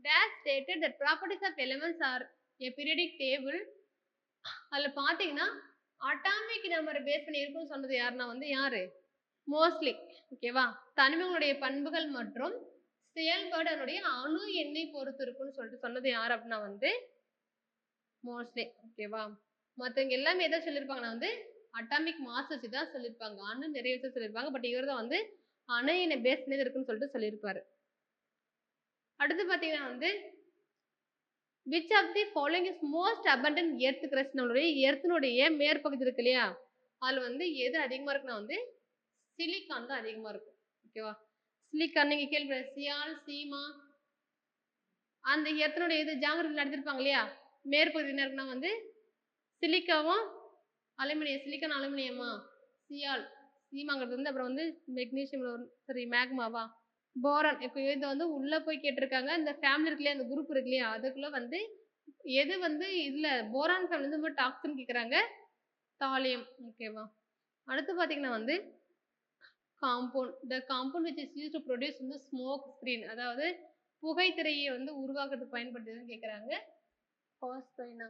Dash stated that properties of elements are a periodic table. அதில் பார்த்தீங்கன்னா atomic நம்பரை base பண்ணி இருக்குன்னு சொன்னது யாருன்னா வந்து யாரு? மோஸ்ட்லி. ஓகேவா? தனிமங்களுடைய பண்புகள் மற்றும் செயல்பாடு அதனுடைய அணு எண்ணை பொறுத்து இருக்குன்னு சொல்லிட்டு சொன்னது யார் அப்படின்னா வந்து மோஸ்ட்லி. ஓகேவா? மற்றவங்க எல்லாமே எதை சொல்லியிருப்பாங்கன்னா வந்து அட்டாமிக் மாஸ் வச்சு தான் சொல்லியிருப்பாங்க. அணு நிறைய வச்சு சொல்லியிருப்பாங்க. பட் இவர் தான் வந்து அணு எண்ணை பேஸ் பண்ணி இருக்குன்னு சொல்லிட்டு சொல்லியிருப்பாரு. அடுத்து பார்த்தீங்கன்னா வந்து which of the following is most abundant earth crust? நம்மளுடைய எர்த்தினுடைய மேற்பகுதி இருக்கு இல்லையா? அதில் வந்து எது அதிகமாக இருக்குன்னா வந்து சிலிக்கான் தான் அதிகமாக இருக்கும். ஓகேவா? சிலிக்கான் நீங்கள் கேள்வி சியால் சீமா அந்த எர்த்தினுடைய இது ஜாகிரபி நடத்திருப்பாங்க இல்லையா? மேற்பகுதி என்ன இருக்குன்னா வந்து சிலிக்காவும் அலுமினியம், சிலிக்கான் அலுமினியமா சியால் சீமாங்கிறது வந்து அப்புறம் வந்து மெக்னீஷியம் சரி மேக்மாவா போரான். இப்போ இது வந்து உள்ள போய் கேட்டிருக்காங்க. இந்த ஃபேமிலி இருக்கு இல்லையா, இந்த குரூப் இருக்கு இல்லையா, அதுக்குள்ள வந்து எது வந்து இதுல போரான் ஃபேமிலி வந்து ரொம்ப டாக்ஸின் கேட்குறாங்க தாலியம். ஓகேவா? அடுத்து பார்த்தீங்கன்னா வந்து compound the compound which is use to produce வந்து ஸ்மோக் ஸ்க்ரீன், அதாவது புகைத்திரையை வந்து உருவாக்குறதுக்கு பயன்படுத்துதுன்னு கேட்குறாங்க. பாஸ்பைனா